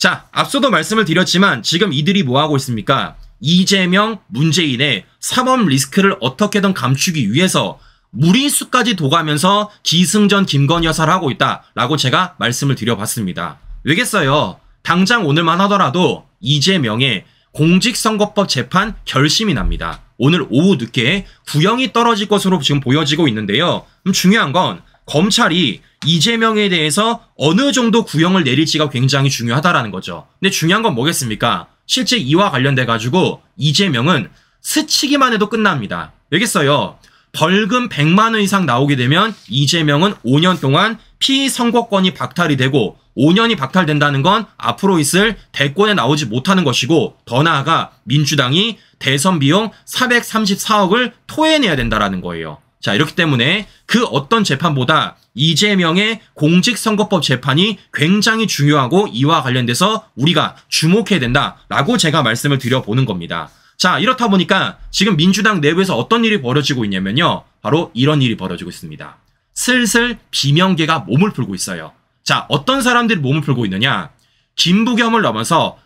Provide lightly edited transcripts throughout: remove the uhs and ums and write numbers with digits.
자, 앞서도 말씀을 드렸지만 지금 이들이 뭐하고 있습니까? 이재명, 문재인의 사법 리스크를 어떻게든 감추기 위해서 무리수까지 둬가면서 기승전 김건희 여사를 하고 있다라고 제가 말씀을 드려봤습니다. 왜겠어요? 당장 오늘만 하더라도 이재명의 공직선거법 재판 결심이 납니다. 오늘 오후 늦게 구형이 떨어질 것으로 지금 보여지고 있는데요. 중요한 건 검찰이 이재명에 대해서 어느 정도 구형을 내릴지가 굉장히 중요하다라는 거죠. 근데 중요한 건 뭐겠습니까? 실제 이와 관련돼 가지고 이재명은 스치기만 해도 끝납니다. 왜겠어요? 벌금 100만 원 이상 나오게 되면 이재명은 5년 동안 피선거권이 박탈이 되고 5년이 박탈된다는 건 앞으로 있을 대권에 나오지 못하는 것이고 더 나아가 민주당이 대선 비용 434억을 토해내야 된다라는 거예요. 자, 이렇기 때문에 그 어떤 재판보다 이재명의 공직선거법 재판이 굉장히 중요하고 이와 관련돼서 우리가 주목해야 된다라고 제가 말씀을 드려보는 겁니다. 자, 이렇다 보니까 지금 민주당 내부에서 어떤 일이 벌어지고 있냐면요. 바로 이런 일이 벌어지고 있습니다. 슬슬 비명계가 몸을 풀고 있어요. 자, 어떤 사람들이 몸을 풀고 있느냐? 김부겸을 넘어서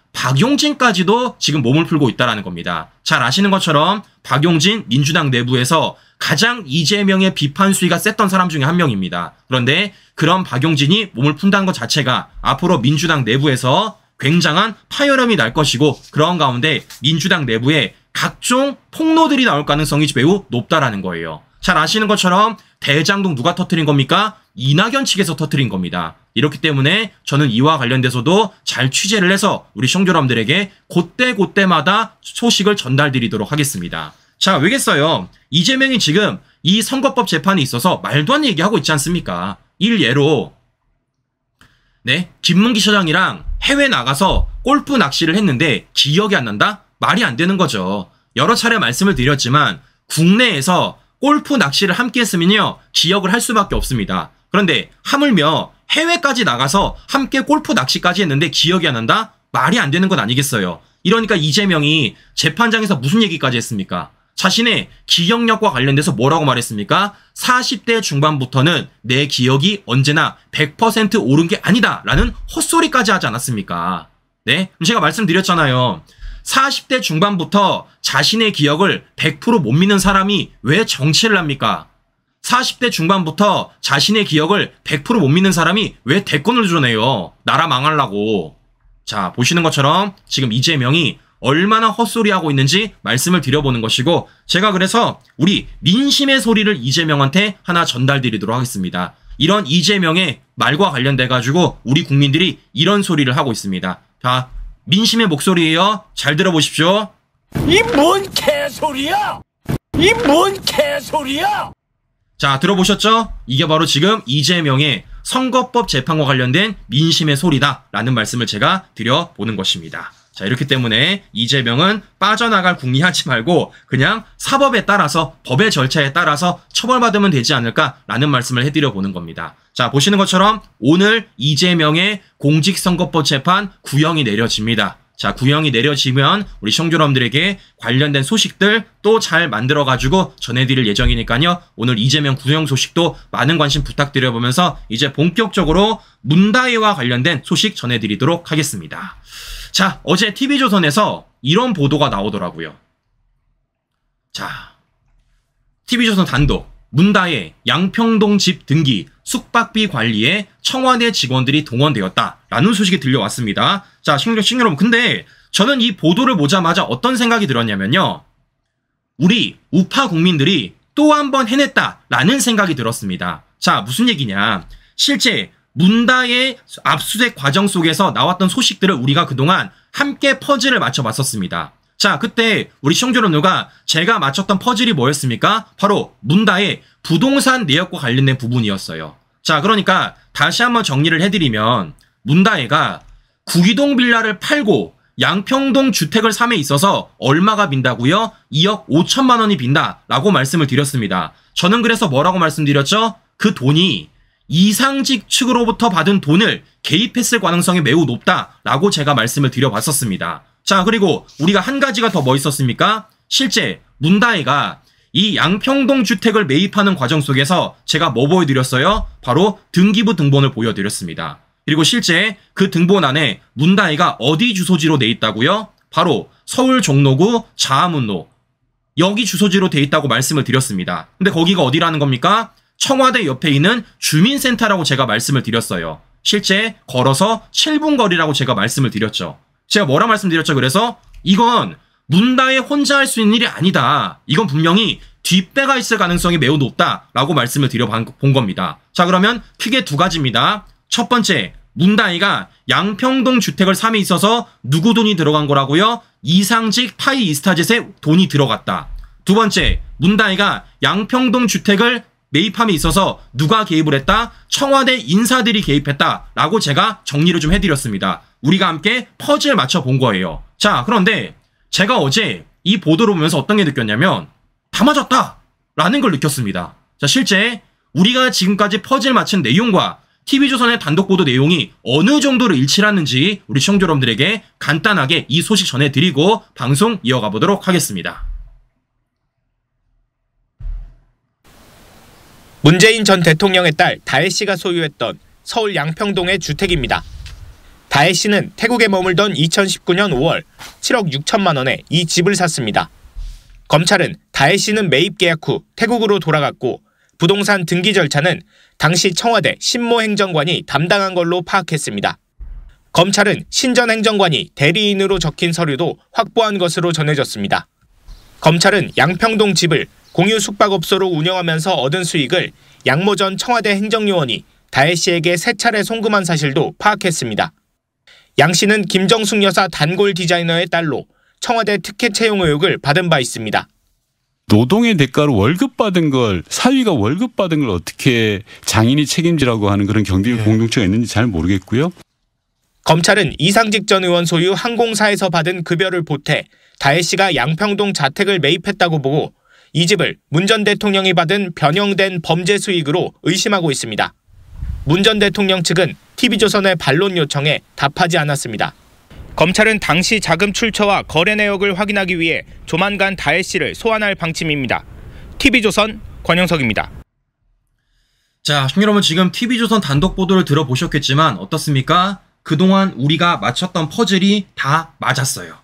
박용진까지도 지금 몸을 풀고 있다는 겁니다. 잘 아시는 것처럼 박용진 민주당 내부에서 가장 이재명의 비판 수위가 셌던 사람 중에 한 명입니다. 그런데 그런 박용진이 몸을 푼다는 것 자체가 앞으로 민주당 내부에서 굉장한 파열음이 날 것이고 그런 가운데 민주당 내부에 각종 폭로들이 나올 가능성이 매우 높다라는 거예요. 잘 아시는 것처럼 대장동 누가 터뜨린 겁니까? 이낙연 측에서 터뜨린 겁니다. 이렇기 때문에 저는 이와 관련돼서도 잘 취재를 해서 우리 시청자 여러분들에게 그때마다 소식을 전달드리도록 하겠습니다. 자, 왜겠어요? 이재명이 지금 이 선거법 재판에 있어서 말도 안 되는 얘기하고 있지 않습니까? 일예로 네, 김문기 처장이랑 해외 나가서 골프 낚시를 했는데 기억이 안 난다? 말이 안 되는 거죠. 여러 차례 말씀을 드렸지만 국내에서 골프 낚시를 함께 했으면요 기억을 할 수밖에 없습니다. 그런데 하물며 해외까지 나가서 함께 골프 낚시까지 했는데 기억이 안 난다? 말이 안 되는 건 아니겠어요. 이러니까 이재명이 재판장에서 무슨 얘기까지 했습니까? 자신의 기억력과 관련돼서 뭐라고 말했습니까? 40대 중반부터는 내 기억이 언제나 100% 옳은 게 아니다 라는 헛소리까지 하지 않았습니까? 네? 제가 말씀드렸잖아요. 40대 중반부터 자신의 기억을 100% 못 믿는 사람이 왜 정치를 합니까? 40대 중반부터 자신의 기억을 100% 못 믿는 사람이 왜 대권을 도전해요? 나라 망하려고. 자, 보시는 것처럼 지금 이재명이 얼마나 헛소리하고 있는지 말씀을 드려보는 것이고 제가 그래서 우리 민심의 소리를 이재명한테 하나 전달드리도록 하겠습니다. 이런 이재명의 말과 관련돼가지고 우리 국민들이 이런 소리를 하고 있습니다. 자, 민심의 목소리예요. 잘 들어보십시오. 이 뭔 개소리야? 이 뭔 개소리야? 자, 들어보셨죠? 이게 바로 지금 이재명의 선거법 재판과 관련된 민심의 소리다라는 말씀을 제가 드려보는 것입니다. 자, 이렇기 때문에 이재명은 빠져나갈 궁리하지 말고 그냥 사법에 따라서 법의 절차에 따라서 처벌받으면 되지 않을까라는 말씀을 해드려보는 겁니다. 자, 보시는 것처럼 오늘 이재명의 공직선거법 재판 구형이 내려집니다. 자, 구형이 내려지면 우리 시청자 여러분들에게 관련된 소식들 또 잘 만들어가지고 전해드릴 예정이니까요. 오늘 이재명 구형 소식도 많은 관심 부탁드려보면서 이제 본격적으로 문다혜와 관련된 소식 전해드리도록 하겠습니다. 자, 어제 TV조선에서 이런 보도가 나오더라고요. 자, TV조선 단독 문다혜 양평동 집 등기 숙박비 관리에 청와대 직원들이 동원되었다라는 소식이 들려왔습니다. 자, 시청자 여러분, 근데 저는 이 보도를 보자마자 어떤 생각이 들었냐면요. 우리 우파 국민들이 또 한 번 해냈다라는 생각이 들었습니다. 자, 무슨 얘기냐. 실제 문다혜 압수수색 과정 속에서 나왔던 소식들을 우리가 그동안 함께 퍼즐을 맞춰봤었습니다. 자, 그때 우리 시청자 여러분들과 제가 맞췄던 퍼즐이 뭐였습니까? 바로 문다혜 부동산 내역과 관련된 부분이었어요. 자, 그러니까 다시 한번 정리를 해드리면 문다혜가 구기동 빌라를 팔고 양평동 주택을 삼에 있어서 얼마가 빈다고요? 2억 5천만 원이 빈다라고 말씀을 드렸습니다. 저는 그래서 뭐라고 말씀드렸죠? 그 돈이 이상직 측으로부터 받은 돈을 개입했을 가능성이 매우 높다라고 제가 말씀을 드려봤었습니다. 자, 그리고 우리가 한 가지가 더 뭐 있었습니까? 실제 문다혜가 이 양평동 주택을 매입하는 과정 속에서 제가 뭐 보여드렸어요? 바로 등기부 등본을 보여드렸습니다. 그리고 실제 그 등본안에 문다이가 어디 주소지로 돼 있다고요? 바로 서울 종로구 자아문로 여기 주소지로 돼 있다고 말씀을 드렸습니다. 근데 거기가 어디라는 겁니까? 청와대 옆에 있는 주민센터라고 제가 말씀을 드렸어요. 실제 걸어서 7분 거리라고 제가 말씀을 드렸죠. 제가 뭐라 말씀드렸죠? 그래서 이건 문다이 혼자 할 수 있는 일이 아니다. 이건 분명히 뒷배가 있을 가능성이 매우 높다라고 말씀을 드려본 겁니다. 자, 그러면 크게 두 가지입니다. 첫 번째, 문다이가 양평동 주택을 삼에 있어서 누구 돈이 들어간 거라고요? 이상직 파이 이스타젯에 돈이 들어갔다. 두 번째, 문다이가 양평동 주택을 매입함에 있어서 누가 개입을 했다? 청와대 인사들이 개입했다라고 제가 정리를 좀 해드렸습니다. 우리가 함께 퍼즐 맞춰본 거예요. 자, 그런데 제가 어제 이 보도를 보면서 어떤 게 느꼈냐면 다 맞았다라는 걸 느꼈습니다. 자, 실제 우리가 지금까지 퍼즐 맞춘 내용과 TV조선의 단독 보도 내용이 어느 정도로 일치를 하는지 우리 시청자 여러분들에게 간단하게 이 소식 전해드리고 방송 이어가 보도록 하겠습니다. 문재인 전 대통령의 딸 다혜 씨가 소유했던 서울 양평동의 주택입니다. 다혜 씨는 태국에 머물던 2019년 5월 7억 6천만 원에 이 집을 샀습니다. 검찰은 다혜 씨는 매입 계약 후 태국으로 돌아갔고 부동산 등기 절차는 당시 청와대 신모 행정관이 담당한 걸로 파악했습니다. 검찰은 신 전 행정관이 대리인으로 적힌 서류도 확보한 것으로 전해졌습니다. 검찰은 양평동 집을 공유 숙박업소로 운영하면서 얻은 수익을 양모 전 청와대 행정요원이 다혜 씨에게 3차례 송금한 사실도 파악했습니다. 양 씨는 김정숙 여사 단골 디자이너의 딸로 청와대 특혜 채용 의혹을 받은 바 있습니다. 노동의 대가로 월급 받은 걸, 사위가 월급 받은 걸 어떻게 장인이 책임지라고 하는 그런 경비 공동체가 있는지 잘 모르겠고요. 검찰은 이상직 전 의원 소유 항공사에서 받은 급여를 보태 다혜 씨가 양평동 자택을 매입했다고 보고 이 집을 문 전 대통령이 받은 변형된 범죄 수익으로 의심하고 있습니다. 문 전 대통령 측은 TV조선의 반론 요청에 답하지 않았습니다. 검찰은 당시 자금 출처와 거래 내역을 확인하기 위해 조만간 다혜 씨를 소환할 방침입니다. TV조선 권영석입니다. 자, 여러분 지금 TV조선 단독 보도를 들어보셨겠지만 어떻습니까? 그동안 우리가 맞췄던 퍼즐이 다 맞았어요.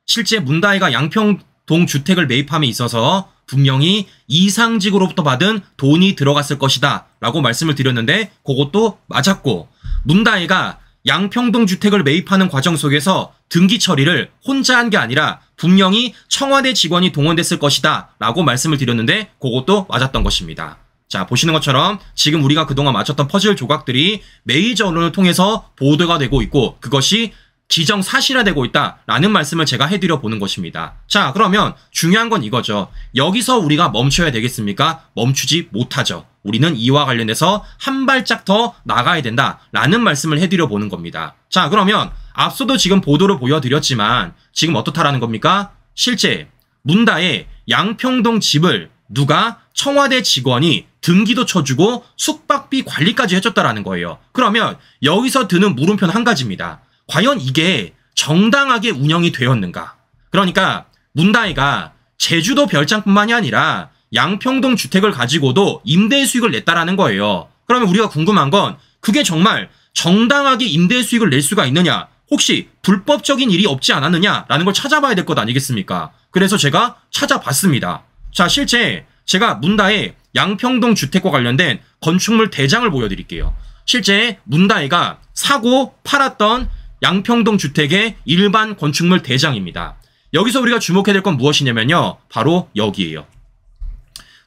실제 문다이가 양평동 주택을 매입함에 있어서 분명히 이상직으로부터 받은 돈이 들어갔을 것이다 라고 말씀을 드렸는데 그것도 맞았고, 문다이가 양평동 주택을 매입하는 과정 속에서 등기 처리를 혼자 한 게 아니라 분명히 청와대 직원이 동원됐을 것이다 라고 말씀을 드렸는데 그것도 맞았던 것입니다. 자, 보시는 것처럼 지금 우리가 그동안 맞췄던 퍼즐 조각들이 메이저 언론을 통해서 보도가 되고 있고 그것이 기정사실화되고 있다라는 말씀을 제가 해드려 보는 것입니다. 자, 그러면 중요한 건 이거죠. 여기서 우리가 멈춰야 되겠습니까? 멈추지 못하죠. 우리는 이와 관련해서 한 발짝 더 나가야 된다라는 말씀을 해드려 보는 겁니다. 자, 그러면 앞서도 지금 보도를 보여드렸지만 지금 어떻다라는 겁니까? 실제 문다의 양평동 집을 누가 청와대 직원이 등기도 쳐주고 숙박비 관리까지 해줬다라는 거예요. 그러면 여기서 드는 물음표는 한 가지입니다. 과연 이게 정당하게 운영이 되었는가? 그러니까 문다이가 제주도 별장뿐만이 아니라 양평동 주택을 가지고도 임대 수익을 냈다라는 거예요. 그러면 우리가 궁금한 건 그게 정말 정당하게 임대 수익을 낼 수가 있느냐? 혹시 불법적인 일이 없지 않았느냐라는 걸 찾아봐야 될 것 아니겠습니까? 그래서 제가 찾아봤습니다. 자, 실제 제가 문다의 양평동 주택과 관련된 건축물 대장을 보여드릴게요. 실제 문다이가 사고 팔았던 양평동 주택의 일반 건축물 대장입니다. 여기서 우리가 주목해야 될 건 무엇이냐면요. 바로 여기에요.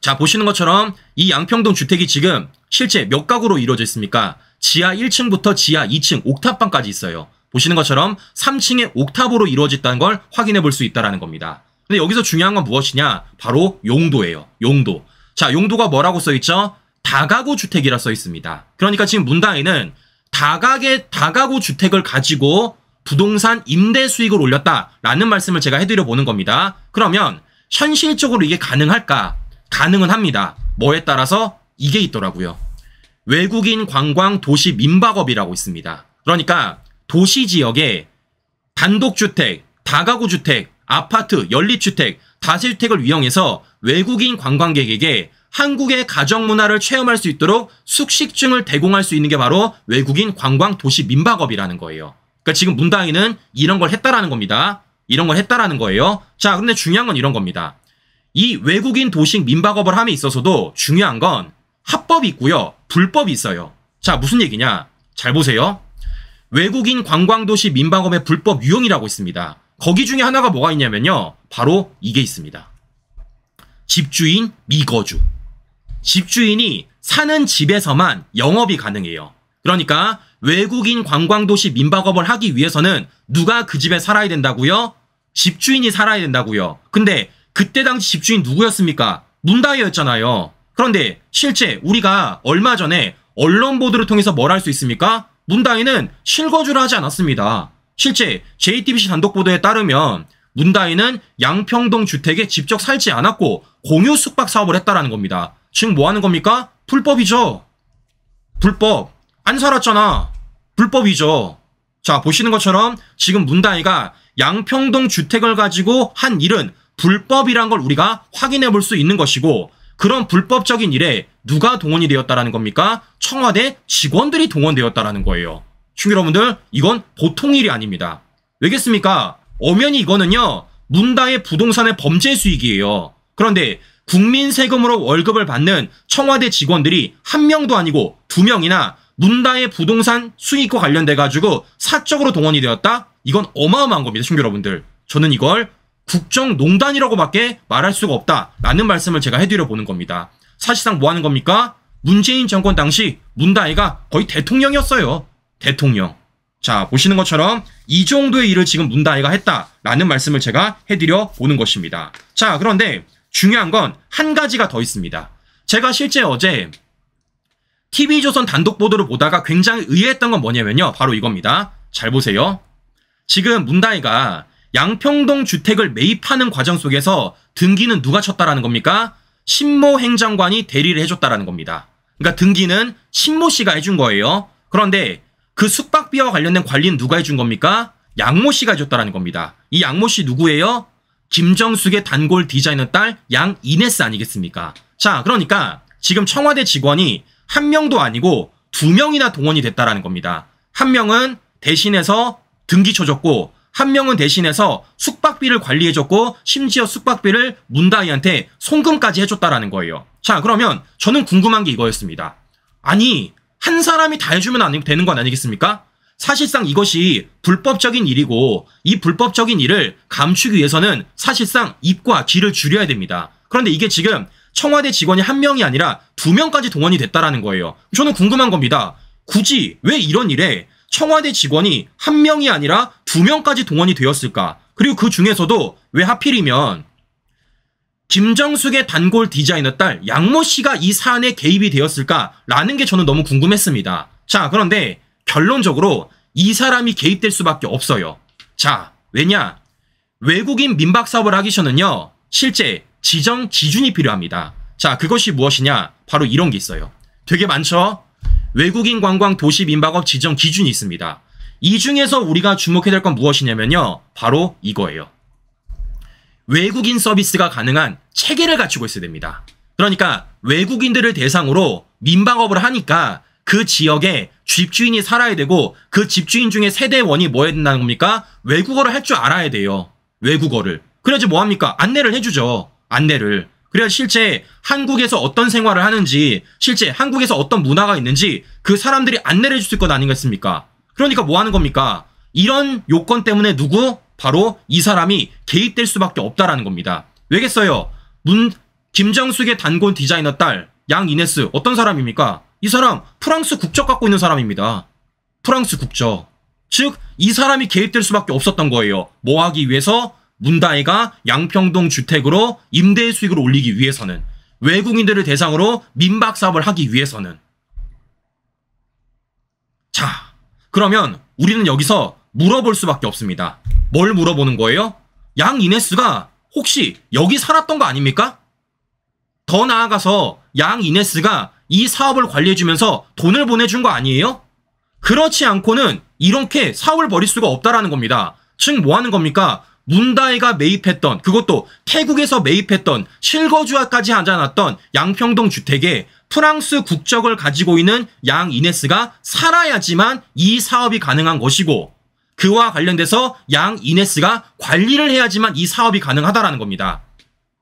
자, 보시는 것처럼 이 양평동 주택이 지금 실제 몇 가구로 이루어져 있습니까? 지하 1층부터 지하 2층 옥탑방까지 있어요. 보시는 것처럼 3층의 옥탑으로 이루어졌다는 걸 확인해 볼 수 있다는 겁니다. 근데 여기서 중요한 건 무엇이냐? 바로 용도예요. 용도. 자, 용도가 뭐라고 써있죠? 다가구 주택이라 써있습니다. 그러니까 지금 문다이는 다가구 주택을 가지고 부동산 임대 수익을 올렸다라는 말씀을 제가 해드려 보는 겁니다. 그러면 현실적으로 이게 가능할까? 가능은 합니다. 뭐에 따라서 이게 있더라고요. 외국인 관광 도시 민박업이라고 있습니다. 그러니까 도시 지역에 단독주택, 다가구 주택, 아파트, 연립주택, 다세주택을 이용해서 외국인 관광객에게 한국의 가정 문화를 체험할 수 있도록 숙식증을 제공할 수 있는 게 바로 외국인 관광 도시 민박업이라는 거예요. 그러니까 지금 문다희는 이런 걸 했다라는 겁니다. 이런 걸 했다라는 거예요. 자, 근데 중요한 건 이런 겁니다. 이 외국인 도시 민박업을 함에 있어서도 중요한 건 합법이 있고요. 불법이 있어요. 자, 무슨 얘기냐? 잘 보세요. 외국인 관광도시 민박업의 불법 유형이라고 있습니다. 거기 중에 하나가 뭐가 있냐면요. 바로 이게 있습니다. 집주인 미거주. 집주인이 사는 집에서만 영업이 가능해요. 그러니까 외국인 관광도시 민박업을 하기 위해서는 누가 그 집에 살아야 된다고요? 집주인이 살아야 된다고요. 근데 그때 당시 집주인 누구였습니까? 문다희였잖아요. 그런데 실제 우리가 얼마 전에 언론 보도를 통해서 뭘 할 수 있습니까? 문다희는 실거주를 하지 않았습니다. 실제 JTBC 단독 보도에 따르면 문다희는 양평동 주택에 직접 살지 않았고 공유 숙박 사업을 했다라는 겁니다. 지금 뭐 하는 겁니까? 불법이죠. 불법. 안 살았잖아. 불법이죠. 자, 보시는 것처럼 지금 문다희가 양평동 주택을 가지고 한 일은 불법이란 걸 우리가 확인해 볼 수 있는 것이고, 그런 불법적인 일에 누가 동원이 되었다라는 겁니까? 청와대 직원들이 동원되었다라는 거예요. 시청자 여러분들, 이건 보통 일이 아닙니다. 왜겠습니까? 엄연히 이거는요, 문다희의 부동산의 범죄 수익이에요. 그런데 국민 세금으로 월급을 받는 청와대 직원들이 한 명도 아니고 두 명이나 문다희의 부동산 수익과 관련돼가지고 사적으로 동원이 되었다? 이건 어마어마한 겁니다, 시청자 여러분들. 저는 이걸 국정농단이라고밖에 말할 수가 없다라는 말씀을 제가 해드려 보는 겁니다. 사실상 뭐 하는 겁니까? 문재인 정권 당시 문다희가 거의 대통령이었어요. 대통령. 자, 보시는 것처럼 이 정도의 일을 지금 문다희가 했다라는 말씀을 제가 해드려 보는 것입니다. 자, 그런데 중요한 건 한 가지가 더 있습니다. 제가 실제 어제 TV조선 단독 보도를 보다가 굉장히 의아했던 건 뭐냐면요. 바로 이겁니다. 잘 보세요. 지금 문다희가 양평동 주택을 매입하는 과정 속에서 등기는 누가 쳤다라는 겁니까? 신모 행정관이 대리를 해줬다라는 겁니다. 그러니까 등기는 신모 씨가 해준 거예요. 그런데 그 숙박비와 관련된 관리는 누가 해준 겁니까? 양모 씨가 해줬다라는 겁니다. 이 양모 씨 누구예요? 김정숙의 단골 디자이너 딸 양이네스 아니겠습니까? 자, 그러니까 지금 청와대 직원이 한 명도 아니고 두 명이나 동원이 됐다라는 겁니다. 한 명은 대신해서 등기 쳐줬고, 한 명은 대신해서 숙박비를 관리해줬고, 심지어 숙박비를 문다희한테 송금까지 해줬다라는 거예요. 자, 그러면 저는 궁금한 게 이거였습니다. 아니, 한 사람이 다 해주면 되는 건 아니겠습니까? 사실상 이것이 불법적인 일이고, 이 불법적인 일을 감추기 위해서는 사실상 입과 귀를 줄여야 됩니다. 그런데 이게 지금 청와대 직원이 한 명이 아니라 두 명까지 동원이 됐다라는 거예요. 저는 궁금한 겁니다. 굳이 왜 이런 일에 청와대 직원이 한 명이 아니라 두 명까지 동원이 되었을까? 그리고 그 중에서도 왜 하필이면 김정숙의 단골 디자이너 딸 양모 씨가 이 사안에 개입이 되었을까라는 게 저는 너무 궁금했습니다. 자, 그런데 결론적으로 이 사람이 개입될 수밖에 없어요. 자, 왜냐? 외국인 민박 사업을 하기 전에는요, 실제 지정 기준이 필요합니다. 자, 그것이 무엇이냐? 바로 이런 게 있어요. 되게 많죠? 외국인 관광 도시 민박업 지정 기준이 있습니다. 이 중에서 우리가 주목해야 될 건 무엇이냐면요, 바로 이거예요. 외국인 서비스가 가능한 체계를 갖추고 있어야 됩니다. 그러니까 외국인들을 대상으로 민박업을 하니까 그 지역에 집주인이 살아야 되고, 그 집주인 중에 세대원이 뭐 해야 된다는 겁니까? 외국어를 할 줄 알아야 돼요. 외국어를. 그래야지 뭐 합니까? 안내를 해주죠. 안내를. 그래야 실제 한국에서 어떤 생활을 하는지, 실제 한국에서 어떤 문화가 있는지 그 사람들이 안내를 해줄 것 아니겠습니까? 그러니까 뭐 하는 겁니까? 이런 요건 때문에 누구? 바로 이 사람이 개입될 수밖에 없다라는 겁니다. 왜겠어요? 김정숙의 단골 디자이너 딸 양이네스 어떤 사람입니까? 이 사람 프랑스 국적 갖고 있는 사람입니다. 프랑스 국적. 즉 이 사람이 개입될 수밖에 없었던 거예요. 뭐 하기 위해서? 문다희가 양평동 주택으로 임대 수익을 올리기 위해서는, 외국인들을 대상으로 민박 사업을 하기 위해서는. 자, 그러면 우리는 여기서 물어볼 수밖에 없습니다. 뭘 물어보는 거예요? 양이네스가 혹시 여기 살았던 거 아닙니까? 더 나아가서 양이네스가 이 사업을 관리해주면서 돈을 보내준 거 아니에요? 그렇지 않고는 이렇게 사업을 벌일 수가 없다라는 겁니다. 즉 뭐 하는 겁니까? 문다혜가 매입했던, 그것도 태국에서 매입했던 실거주화까지 하지 않았던 양평동 주택에 프랑스 국적을 가지고 있는 양 이네스가 살아야지만 이 사업이 가능한 것이고, 그와 관련돼서 양 이네스가 관리를 해야지만 이 사업이 가능하다라는 겁니다.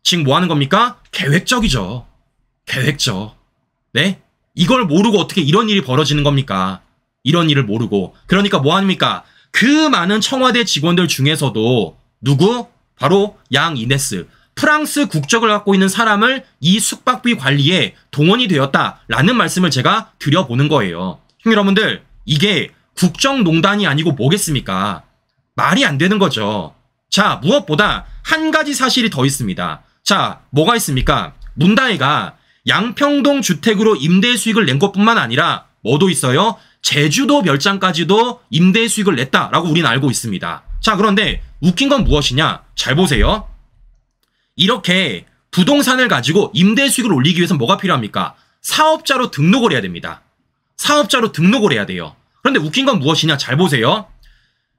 지금 뭐 하는 겁니까? 계획적이죠. 계획적. 네? 이걸 모르고 어떻게 이런 일이 벌어지는 겁니까? 이런 일을 모르고. 그러니까 뭐 합니까? 그 많은 청와대 직원들 중에서도 누구? 바로 양 이네스. 프랑스 국적을 갖고 있는 사람을 이 숙박비 관리에 동원이 되었다라는 말씀을 제가 드려보는 거예요. 여러분들, 이게 국정농단이 아니고 뭐겠습니까? 말이 안 되는 거죠. 자, 무엇보다 한 가지 사실이 더 있습니다. 자, 뭐가 있습니까? 문다혜가 양평동 주택으로 임대 수익을 낸 것뿐만 아니라 뭐도 있어요? 제주도 별장까지도 임대 수익을 냈다라고 우리는 알고 있습니다. 자, 그런데 웃긴 건 무엇이냐? 잘 보세요. 이렇게 부동산을 가지고 임대 수익을 올리기 위해서 뭐가 필요합니까? 사업자로 등록을 해야 됩니다. 사업자로 등록을 해야 돼요. 그런데 웃긴 건 무엇이냐? 잘 보세요.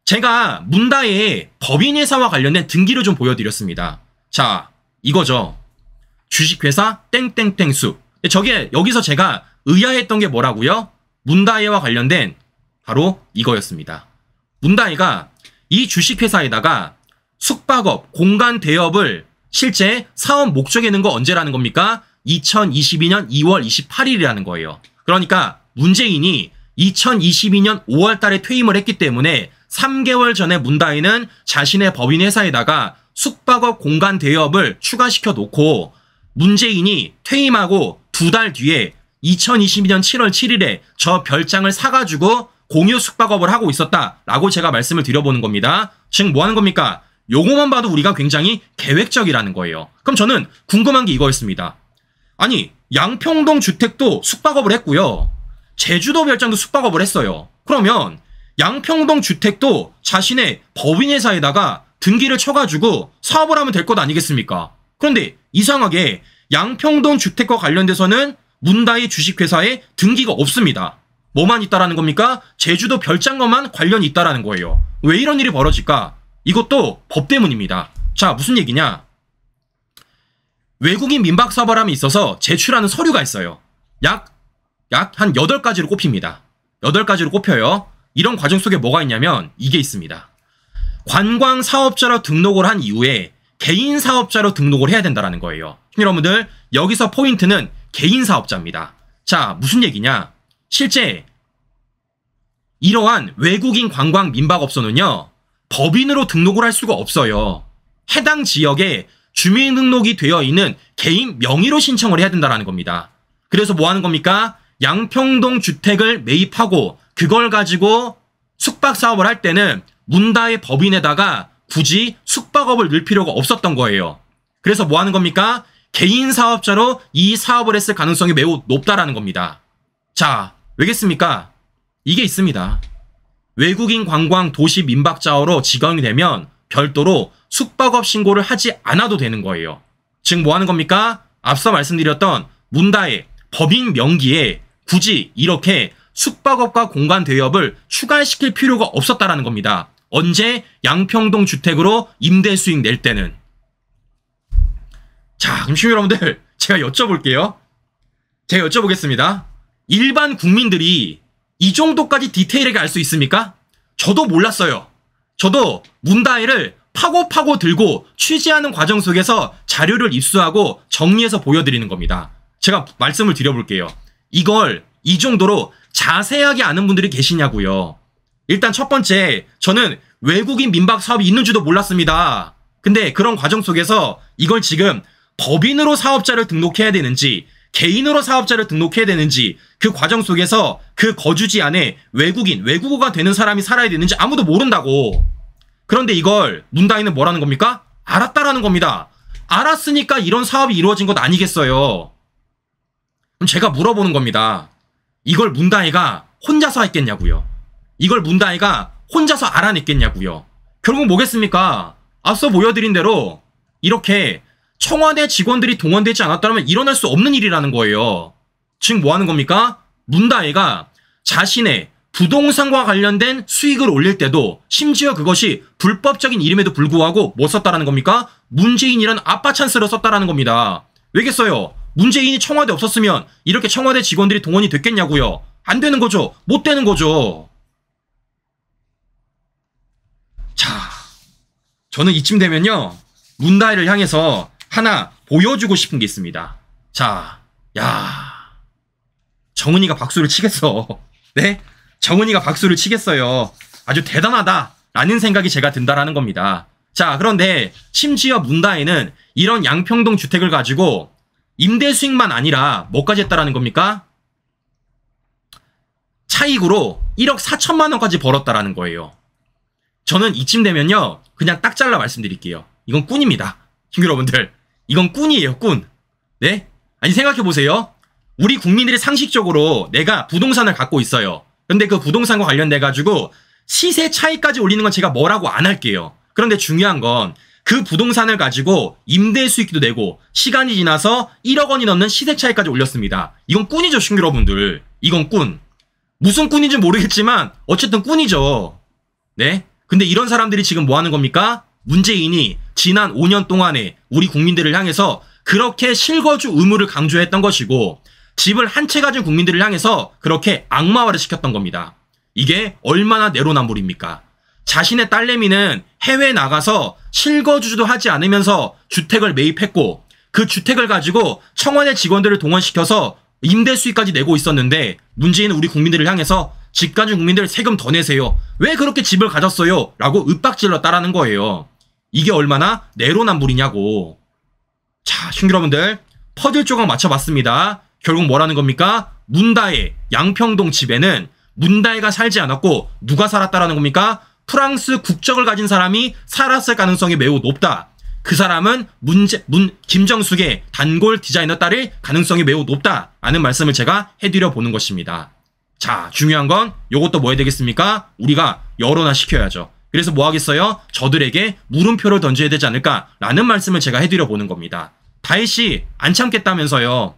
제가 문다혜의 법인회사와 관련된 등기를 좀 보여드렸습니다. 자, 이거죠. 주식회사 땡땡땡수. 저게 여기서 제가 의아했던 게 뭐라고요? 문다혜와 관련된 바로 이거였습니다. 문다혜가 이 주식회사에다가 숙박업, 공간 대업을 실제 사업 목적에 넣은 거 언제라는 겁니까? 2022년 2월 28일이라는 거예요. 그러니까 문재인이 2022년 5월 달에 퇴임을 했기 때문에 3개월 전에 문다혜는 자신의 법인회사에다가 숙박업 공간 대업을 추가시켜 놓고 문재인이 퇴임하고 2달 뒤에 2022년 7월 7일에 저 별장을 사가지고 공유 숙박업을 하고 있었다라고 제가 말씀을 드려보는 겁니다. 지금 뭐 하는 겁니까? 요거만 봐도 우리가 굉장히 계획적이라는 거예요. 그럼 저는 궁금한 게 이거였습니다. 아니, 양평동 주택도 숙박업을 했고요. 제주도 별장도 숙박업을 했어요. 그러면 양평동 주택도 자신의 법인회사에다가 등기를 쳐가지고 사업을 하면 될 것 아니겠습니까? 그런데 이상하게 양평동 주택과 관련돼서는 문다혜 주식회사에 등기가 없습니다. 뭐만 있다라는 겁니까? 제주도 별장과만 관련이 있다라는 거예요. 왜 이런 일이 벌어질까? 이것도 법 때문입니다. 자, 무슨 얘기냐? 외국인 민박 사업함에 있어서 제출하는 서류가 있어요. 약 한 8가지로 꼽힙니다. 8가지로 꼽혀요. 이런 과정 속에 뭐가 있냐면 이게 있습니다. 관광 사업자로 등록을 한 이후에 개인 사업자로 등록을 해야 된다는 거예요. 여러분들, 여기서 포인트는 개인 사업자입니다. 자, 무슨 얘기냐? 실제 이러한 외국인 관광 민박업소는요, 법인으로 등록을 할 수가 없어요. 해당 지역에 주민등록이 되어 있는 개인 명의로 신청을 해야 된다는 겁니다. 그래서 뭐 하는 겁니까? 양평동 주택을 매입하고 그걸 가지고 숙박 사업을 할 때는 문다혜 법인에다가 굳이 숙박업을 넣을 필요가 없었던 거예요. 그래서 뭐 하는 겁니까? 개인 사업자로 이 사업을 했을 가능성이 매우 높다라는 겁니다. 자, 왜겠습니까? 이게 있습니다. 외국인 관광 도시 민박자어로 지정이 되면 별도로 숙박업 신고를 하지 않아도 되는 거예요. 즉 뭐 하는 겁니까? 앞서 말씀드렸던 문다혜 법인 명기에 굳이 이렇게 숙박업과 공간 대업을 추가시킬 필요가 없었다라는 겁니다. 언제? 양평동 주택으로 임대 수익 낼 때는. 자, 그럼 여러분들, 제가 여쭤볼게요. 제가 여쭤보겠습니다. 일반 국민들이 이 정도까지 디테일하게 알 수 있습니까? 저도 몰랐어요. 저도 문다혜를 파고 들고 취재하는 과정 속에서 자료를 입수하고 정리해서 보여드리는 겁니다. 제가 말씀을 드려볼게요. 이걸 이 정도로 자세하게 아는 분들이 계시냐고요. 일단 첫 번째, 저는 외국인 민박 사업이 있는지도 몰랐습니다. 근데 그런 과정 속에서 이걸 지금 법인으로 사업자를 등록해야 되는지 개인으로 사업자를 등록해야 되는지 그 과정 속에서 그 거주지 안에 외국어가 되는 사람이 살아야 되는지 아무도 모른다고. 그런데 이걸 문다혜는 뭐라는 겁니까? 알았다라는 겁니다. 알았으니까 이런 사업이 이루어진 것 아니겠어요. 그럼 제가 물어보는 겁니다. 이걸 문다혜가 혼자서 했겠냐고요. 이걸 문다혜가 혼자서 알아냈겠냐고요. 결국 뭐겠습니까? 앞서 보여드린 대로 이렇게 청와대 직원들이 동원되지 않았다면 일어날 수 없는 일이라는 거예요. 지금 뭐 하는 겁니까? 문다혜가 자신의 부동산과 관련된 수익을 올릴 때도 심지어 그것이 불법적인 일임에도 불구하고 뭐 썼다라는 겁니까? 문재인이라는 아빠 찬스를 썼다라는 겁니다. 왜겠어요? 문재인이 청와대 없었으면 이렇게 청와대 직원들이 동원이 됐겠냐고요. 안 되는 거죠. 못 되는 거죠. 자, 저는 이쯤 되면요, 문다혜를 향해서 하나 보여주고 싶은 게 있습니다. 자, 야, 정은이가 박수를 치겠어. 네? 정은이가 박수를 치겠어요. 아주 대단하다라는 생각이 제가 든다라는 겁니다. 자, 그런데 심지어 문다혜는 이런 양평동 주택을 가지고 임대 수익만 아니라 뭐까지 했다라는 겁니까? 차익으로 1억 4천만 원까지 벌었다라는 거예요. 저는 이쯤 되면요, 그냥 딱 잘라 말씀드릴게요. 이건 꾼입니다. 여러분들, 이건 꾼이에요, 꾼. 네? 아니, 생각해보세요. 우리 국민들이 상식적으로 내가 부동산을 갖고 있어요. 근데 그 부동산과 관련돼가지고 시세 차익까지 올리는 건 제가 뭐라고 안 할게요. 그런데 중요한 건 그 부동산을 가지고 임대 수익도 내고 시간이 지나서 1억 원이 넘는 시세 차익까지 올렸습니다. 이건 꾼이죠, 여러분들. 이건 꾼. 무슨 꾼인지 모르겠지만 어쨌든 꾼이죠. 네? 근데 이런 사람들이 지금 뭐 하는 겁니까? 문재인이 지난 5년 동안에 우리 국민들을 향해서 그렇게 실거주 의무를 강조했던 것이고, 집을 한 채 가진 국민들을 향해서 그렇게 악마화를 시켰던 겁니다. 이게 얼마나 내로남불입니까? 자신의 딸내미는 해외에 나가서 실거주도 하지 않으면서 주택을 매입했고, 그 주택을 가지고 청와대 직원들을 동원시켜서 임대 수익까지 내고 있었는데, 문재인은 우리 국민들을 향해서 집 가진 국민들 세금 더 내세요. 왜 그렇게 집을 가졌어요? 라고 윽박질렀다라는 거예요. 이게 얼마나 내로남불이냐고. 자, 여러분들, 퍼즐 조각 맞춰봤습니다. 결국 뭐라는 겁니까? 문다혜 양평동 집에는 문다혜가 살지 않았고 누가 살았다라는 겁니까? 프랑스 국적을 가진 사람이 살았을 가능성이 매우 높다. 그 사람은 김정숙의 단골 디자이너 딸일 가능성이 매우 높다라는 말씀을 제가 해드려 보는 것입니다. 자, 중요한 건 요것도 뭐 해야 되겠습니까? 우리가 여론화 시켜야죠. 그래서 뭐 하겠어요? 저들에게 물음표를 던져야 되지 않을까라는 말씀을 제가 해드려 보는 겁니다. 다혜씨 안 참겠다면서요.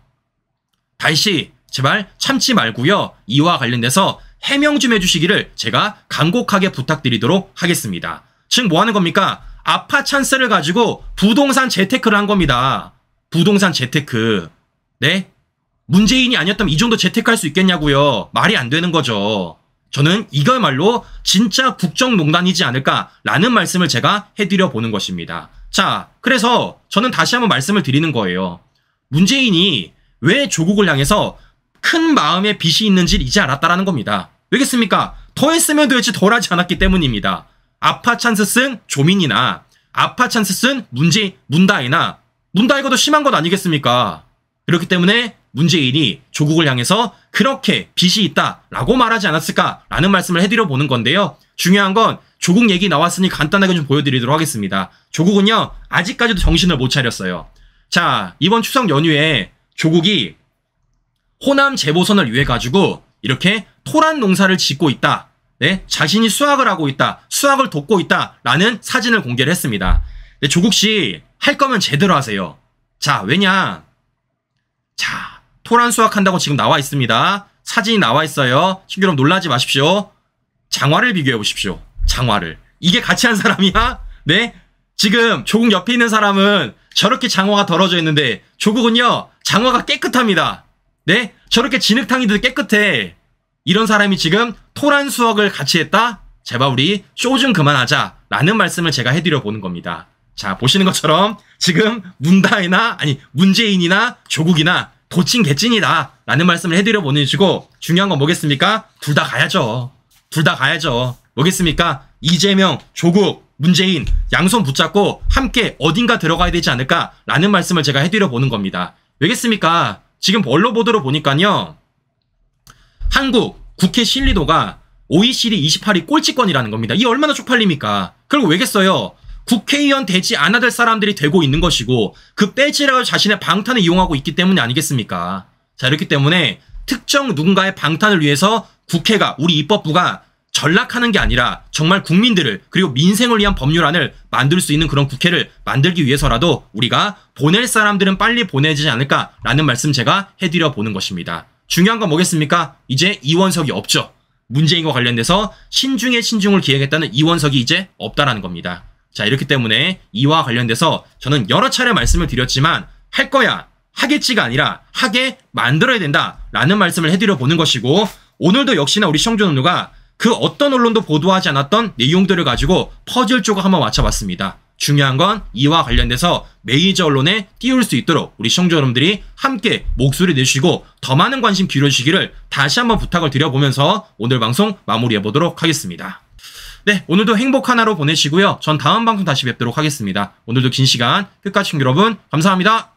다혜씨 제발 참지 말고요. 이와 관련돼서 해명 좀 해주시기를 제가 간곡하게 부탁드리도록 하겠습니다. 즉 뭐 하는 겁니까? 아파 찬스를 가지고 부동산 재테크를 한 겁니다. 부동산 재테크. 네? 문재인이 아니었다면 이 정도 재테크할 수 있겠냐고요. 말이 안 되는 거죠. 저는 이거야말로 진짜 국정농단이지 않을까라는 말씀을 제가 해드려 보는 것입니다. 자, 그래서 저는 다시 한번 말씀을 드리는 거예요. 문재인이 왜 조국을 향해서 큰 마음의 빚이 있는지를 이제 알았다라는 겁니다. 왜겠습니까? 더 했으면 되지 덜 하지 않았기 때문입니다. 아파 찬스 쓴 조민이나 아파 찬스 쓴 문다혜나 문다혜가 더 심한 것 아니겠습니까? 그렇기 때문에 문재인이 조국을 향해서 그렇게 빚이 있다라고 말하지 않았을까라는 말씀을 해드려 보는 건데요. 중요한 건 조국 얘기 나왔으니 간단하게 좀 보여드리도록 하겠습니다. 조국은요, 아직까지도 정신을 못 차렸어요. 자, 이번 추석 연휴에 조국이 호남 재보선을 위해 가지고 이렇게 토란 농사를 짓고 있다. 네, 자신이 수학을 하고 있다. 수학을 돕고 있다라는 사진을 공개를 했습니다. 근데 조국씨 할 거면 제대로 하세요. 자, 왜냐? 자, 토란 수학한다고 지금 나와 있습니다. 사진이 나와 있어요. 여러분 놀라지 마십시오. 장화를 비교해 보십시오. 장화를. 이게 같이 한 사람이야? 네? 지금 조국 옆에 있는 사람은 저렇게 장화가 덜어져 있는데 조국은요, 장화가 깨끗합니다. 네? 저렇게 진흙탕이도 깨끗해. 이런 사람이 지금 토란 수학을 같이 했다? 제발 우리 쇼 좀 그만하자 라는 말씀을 제가 해드려 보는 겁니다. 자, 보시는 것처럼 지금 문다혜나 아니 문재인이나 조국이나 도찐 개찐이다 라는 말씀을 해드려 보내주고, 중요한 건 뭐겠습니까? 둘 다 가야죠. 둘 다 가야죠. 뭐겠습니까? 이재명, 조국, 문재인 양손 붙잡고 함께 어딘가 들어가야 되지 않을까 라는 말씀을 제가 해드려 보는 겁니다. 왜겠습니까? 지금 언론 보도로 보니까요, 한국 국회 신리도가 OECD 28위 꼴찌권이라는 겁니다. 이게 얼마나 쪽팔립니까? 그리고 왜겠어요? 국회의원 되지 않아야 될 사람들이 되고 있는 것이고 그 배지라고 자신의 방탄을 이용하고 있기 때문이 아니겠습니까? 자, 이렇기 때문에 특정 누군가의 방탄을 위해서 국회가, 우리 입법부가 전락하는 게 아니라 정말 국민들을 그리고 민생을 위한 법률안을 만들 수 있는 그런 국회를 만들기 위해서라도 우리가 보낼 사람들은 빨리 보내지 않을까라는 말씀 제가 해드려 보는 것입니다. 중요한 건 뭐겠습니까? 이제 이원석이 없죠. 문재인과 관련돼서 신중에 신중을 기하겠다는 이원석이 이제 없다라는 겁니다. 자, 이렇기 때문에 이와 관련돼서 저는 여러 차례 말씀을 드렸지만 할 거야, 하겠지가 아니라 하게 만들어야 된다라는 말씀을 해드려 보는 것이고, 오늘도 역시나 우리 시청자 누누가 그 어떤 언론도 보도하지 않았던 내용들을 가지고 퍼즐 조각 한번 맞춰봤습니다. 중요한 건 이와 관련돼서 메이저 언론에 띄울 수 있도록 우리 시청자 여러분들이 함께 목소리 내주시고 더 많은 관심 기울여주시기를 다시 한번 부탁을 드려보면서 오늘 방송 마무리해보도록 하겠습니다. 네, 오늘도 행복한 하루 보내시고요. 전 다음 방송 다시 뵙도록 하겠습니다. 오늘도 긴 시간 끝까지 시청자 여러분 감사합니다.